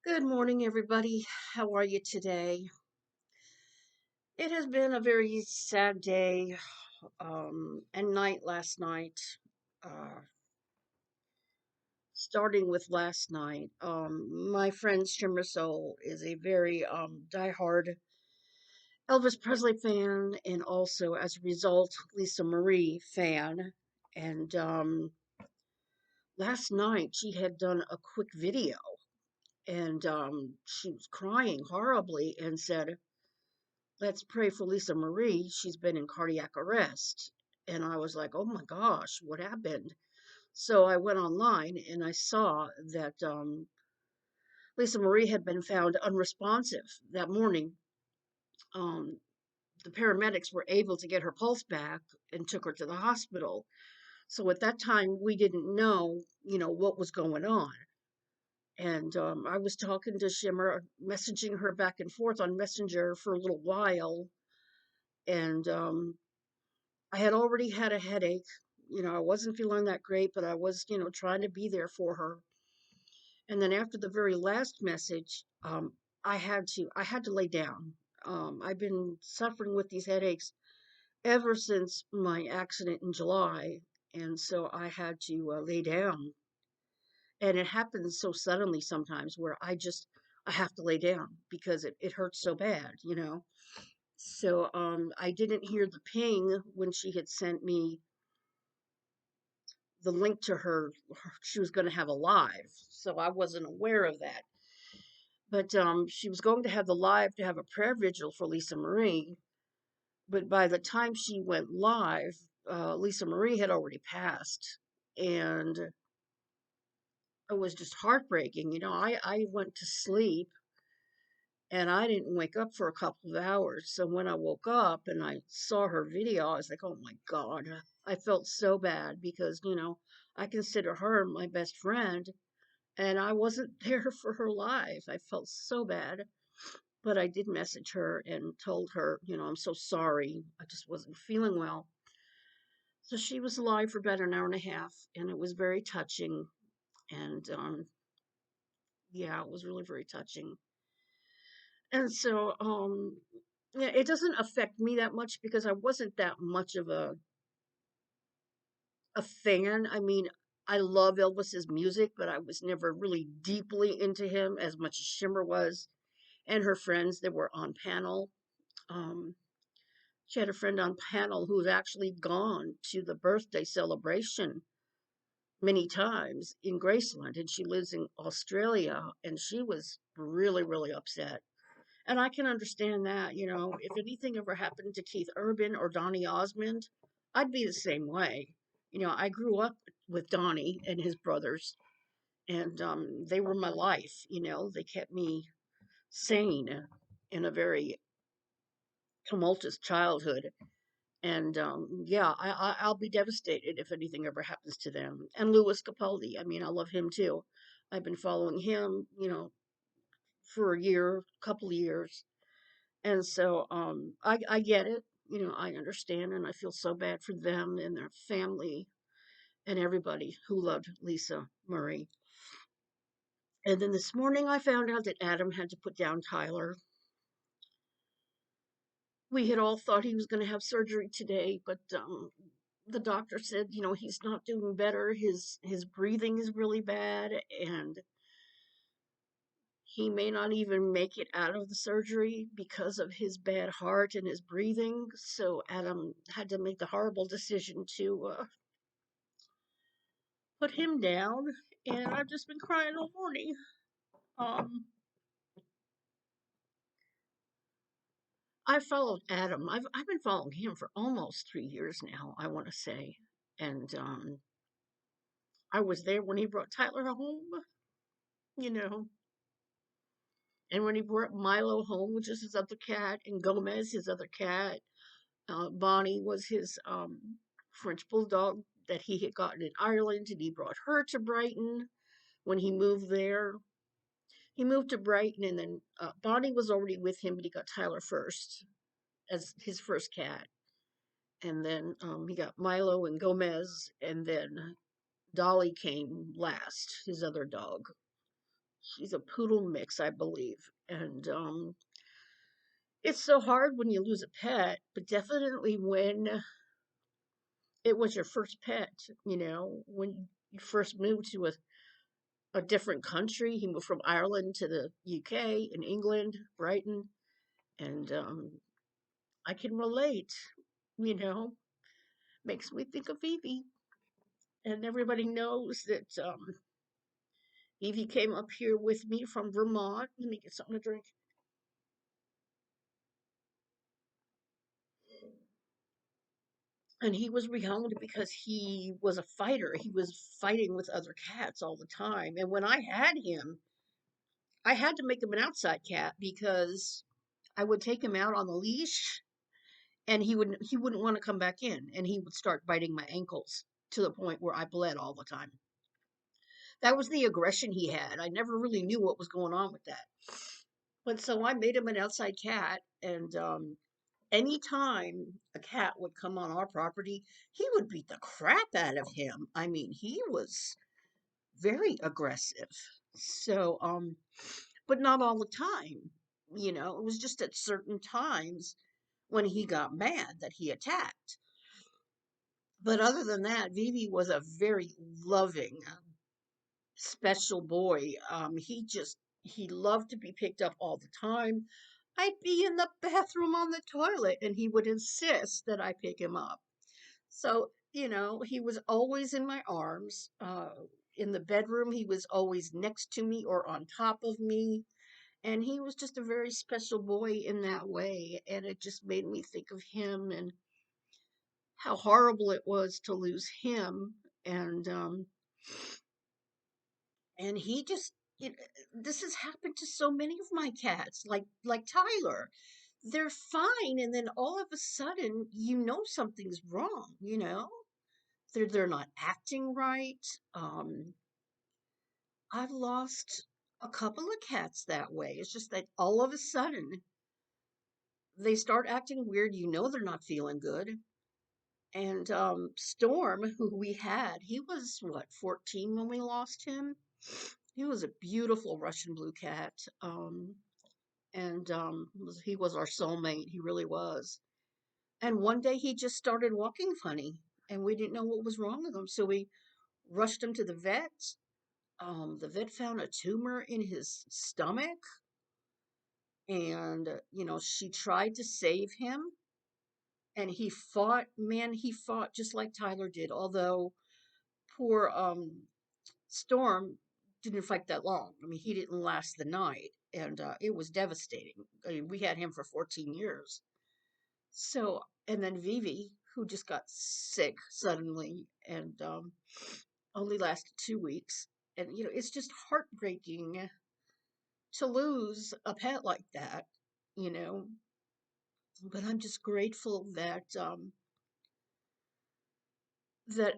Good morning, everybody. How are you today? It has been a very sad day and night last night. Uh, Starting with last night, my friend Shimmer Soul is a very diehard Elvis Presley fan, and also as a result, Lisa Marie fan. And last night she had done a quick video, and she was crying horribly and said, "Let's pray for Lisa Marie. She's been in cardiac arrest." And I was like, oh my gosh, what happened? So I went online and I saw that Lisa Marie had been found unresponsive that morning. Um, the paramedics were able to get her pulse back and took her to the hospital. So at that time, we didn't know, what was going on. And I was talking to Shimmer, messaging her back and forth on Messenger for a little while. And I had already had a headache. I wasn't feeling that great, but I was, trying to be there for her. And then after the very last message, I had to lay down. I've been suffering with these headaches ever since my accident in July, and so I had to lay down. And it happens so suddenly sometimes where I have to lay down because it hurts so bad. So I didn't hear the ping when she had sent me the link to she was going to have a live, so I wasn't aware of that. But she was going to have the live to have a prayer vigil for Lisa Marie. But by the time she went live, Lisa Marie had already passed, and it was just heartbreaking. I went to sleep and I didn't wake up for a couple of hours. So when I woke up and I saw her video, I was like, oh my God. I felt so bad because, I consider her my best friend, and I wasn't there for her live. I felt so bad, but I did message her and told her, I'm so sorry. I just wasn't feeling well. So she was alive for about an hour and a half, and it was very touching. And yeah, it was really very touching. And so, yeah, it doesn't affect me that much because I wasn't that much of a fan. I mean, I love Elvis's music, but I was never really deeply into him as much as Shimmer was and her friends that were on panel. Um, she had a friend on panel who had actually gone to the birthday celebration many times in Graceland, and she lives in Australia, and she was really, really upset. And I can understand that, if anything ever happened to Keith Urban or Donny Osmond, I'd be the same way. I grew up with Donny and his brothers, and they were my life. They kept me sane in a very tumultuous childhood. And yeah, I'll be devastated if anything ever happens to them. And Louis Capaldi, I mean, I love him too. I've been following him, for a year, couple of years, and so I get it. I understand, and I feel so bad for them and their family and everybody who loved Lisa Marie. And then this morning, I found out that Adam had to put down Tyler. We had all thought he was going to have surgery today, but the doctor said, he's not doing better. His breathing is really bad, and he may not even make it out of the surgery because of his bad heart and his breathing. So Adam had to make the horrible decision to put him down, and I've just been crying all morning. Um, I followed Adam. I've been following him for almost 3 years now, I want to say, and I was there when he brought Tyler home, you know, and when he brought Milo home, which is his other cat, and Gomez, his other cat. Bonnie was his French bulldog that he had gotten in Ireland, and he brought her to Brighton when he moved there. He moved to Brighton, and then Bonnie was already with him, but he got Tyler first as his first cat. And then he got Milo and Gomez, and then Dolly came last, his other dog. She's a poodle mix, I believe. And it's so hard when you lose a pet, but definitely when it was your first pet, when you first moved to a different country. He moved from Ireland to the UK and England, Brighton, and I can relate, you know, makes me think of Evie. And everybody knows that Evie came up here with me from Vermont. Let me get something to drink. And he was rehomed because he was a fighter. He was fighting with other cats all the time. And when I had him, I had to make him an outside cat because I would take him out on the leash and he wouldn't want to come back in and he would start biting my ankles to the point where I bled all the time. That was the aggression he had. I never really knew what was going on with that. But so I made him an outside cat, and anytime a cat would come on our property, he would beat the crap out of him. I mean, he was very aggressive. So, but not all the time. It was just at certain times when he got mad that he attacked. But other than that, Vivi was a very loving, special boy. He loved to be picked up all the time. I'd be in the bathroom on the toilet and he would insist that I pick him up. So, he was always in my arms. In the bedroom, he was always next to me or on top of me. And he was just a very special boy in that way. And it just made me think of him and how horrible it was to lose him. And he just, this has happened to so many of my cats, like Tyler. They're fine, and then all of a sudden, something's wrong. They're not acting right. I've lost a couple of cats that way. It's just that all of a sudden they start acting weird. They're not feeling good. And Storm, who we had, he was what, 14 when we lost him. He was a beautiful Russian blue cat. And he was our soulmate. He really was. And one day he just started walking funny, and we didn't know what was wrong with him. So we rushed him to the vet. The vet found a tumor in his stomach, and she tried to save him, and he fought. Man, he fought just like Tyler did. Although poor Storm didn't fight that long. I mean, he didn't last the night, and it was devastating. I mean, we had him for 14 years. So, and then Vivi, who just got sick suddenly and only lasted 2 weeks. And, it's just heartbreaking to lose a pet like that, you know. But I'm just grateful that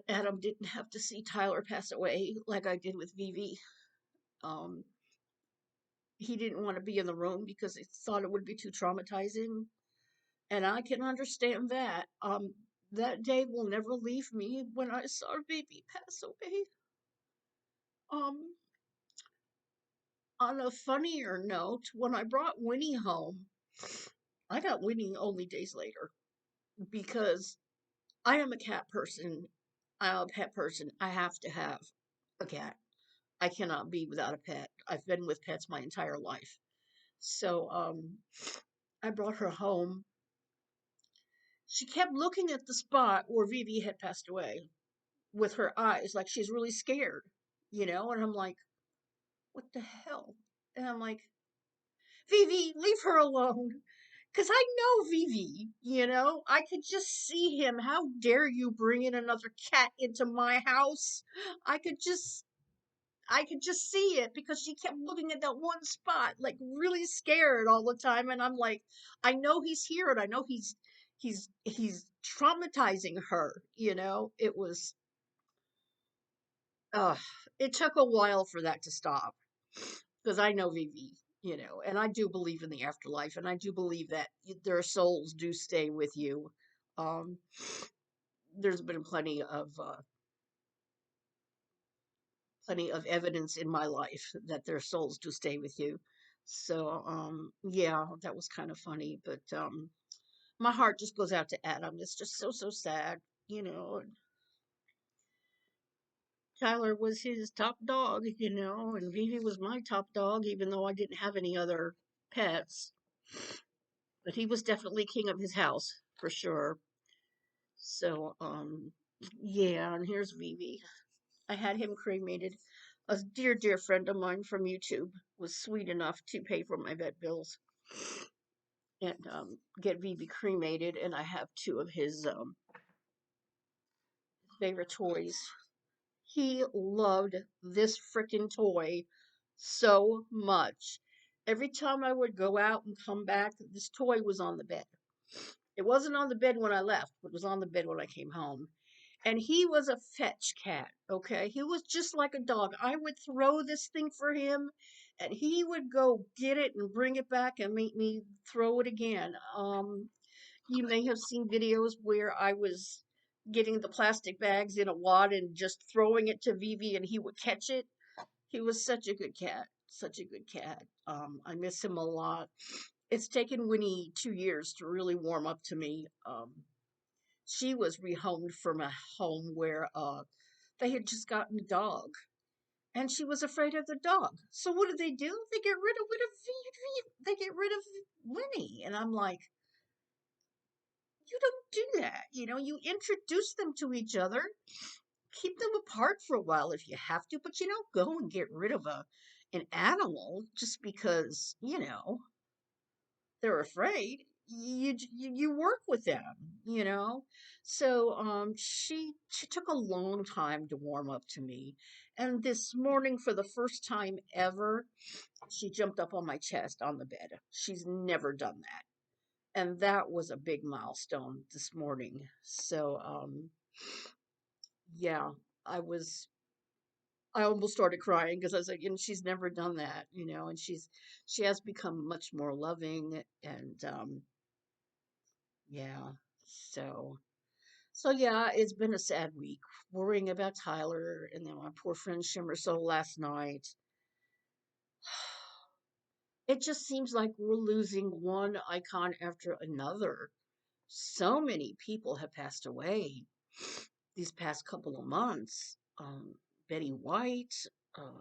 Adam didn't have to see Tyler pass away like I did with Vivi. Um, he didn't want to be in the room because he thought it would be too traumatizing. And I can understand that. That day will never leave me when I saw baby pass away. Um, on a funnier note, when I brought Winnie home, I got Winnie only days later because I am a cat person. I'm a pet person. I have to have a cat. I cannot be without a pet. I've been with pets my entire life. So I brought her home. She kept looking at the spot where Vivi had passed away with her eyes, like she's really scared. And I'm like, what the hell? And I'm like, Vivi, leave her alone. Because I know Vivi. I could just see him. How dare you bring in another cat into my house? I could just I could just see it because she kept looking at that one spot, like really scared all the time. And I'm like, I know he's here and I know he's traumatizing her. Uh it took a while for that to stop because I know Vivi, and I do believe in the afterlife, and I do believe that their souls do stay with you. Um, there's been plenty of plenty of evidence in my life that their souls do stay with you. So, yeah, that was kind of funny, but my heart just goes out to Adam. It's just so, so sad, you know. Tyler was his top dog, and Vivi was my top dog, even though I didn't have any other pets. But he was definitely king of his house for sure. So, yeah, and here's Vivi. I had him cremated. A dear, dear friend of mine from YouTube was sweet enough to pay for my vet bills and get Vivi cremated, and I have two of his favorite toys. He loved this freaking toy so much. Every time I would go out and come back, this toy was on the bed. It wasn't on the bed when I left, but it was on the bed when I came home. And he was a fetch cat, okay? He was just like a dog. I would throw this thing for him, and he would go get it and bring it back and make me throw it again. You may have seen videos where I was getting the plastic bags in a wad and just throwing it to Vivi and he would catch it. He was such a good cat, such a good cat. I miss him a lot. It's taken Winnie 2 years to really warm up to me. She was rehomed from a home where they had just gotten a dog and she was afraid of the dog. So what do? They get rid of they get rid of Winnie. And I'm like, you don't do that. You introduce them to each other, keep them apart for a while if you have to, but you don't go and get rid of an animal just because, they're afraid. You work with them. So she took a long time to warm up to me. And this morning, for the first time ever, she jumped up on my chest on the bed. She's never done that. And that was a big milestone this morning. So yeah, I was I almost started crying because I was like, she's never done that, and she has become much more loving and yeah. So yeah, it's been a sad week worrying about Tyler and then my poor friend Shimmer Soul last night. It just seems like we're losing one icon after another. So many people have passed away these past couple of months. Betty White, uh,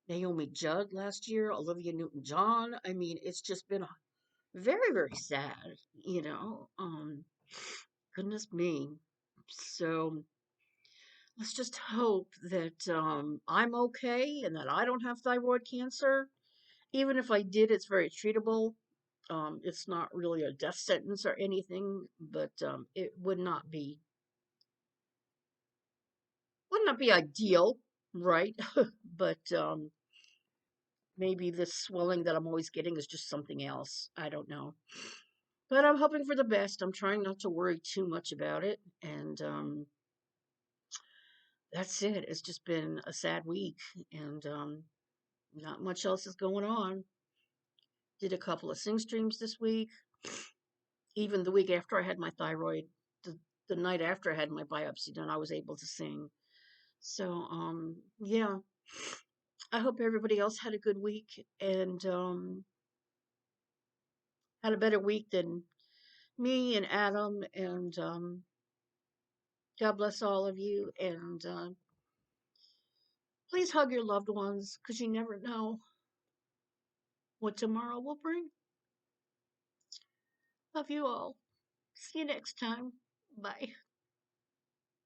Naomi Judd last year, Olivia Newton-John. I mean, it's just been very, very sad, you know. Goodness me. So let's just hope that I'm okay and that I don't have thyroid cancer. Even if I did, it's very treatable. It's not really a death sentence or anything, but it would not be ideal, right? But maybe this swelling that I'm always getting is just something else. I don't know. But I'm hoping for the best. I'm trying not to worry too much about it. And that's it. It's just been a sad week. And not much else is going on. Did a couple of sing streams this week. Even the week after I had my thyroid, the night after I had my biopsy done, I was able to sing. So, yeah. I hope everybody else had a good week and had a better week than me and Adam. And God bless all of you. And please hug your loved ones because you never know what tomorrow will bring. Love you all. See you next time. Bye.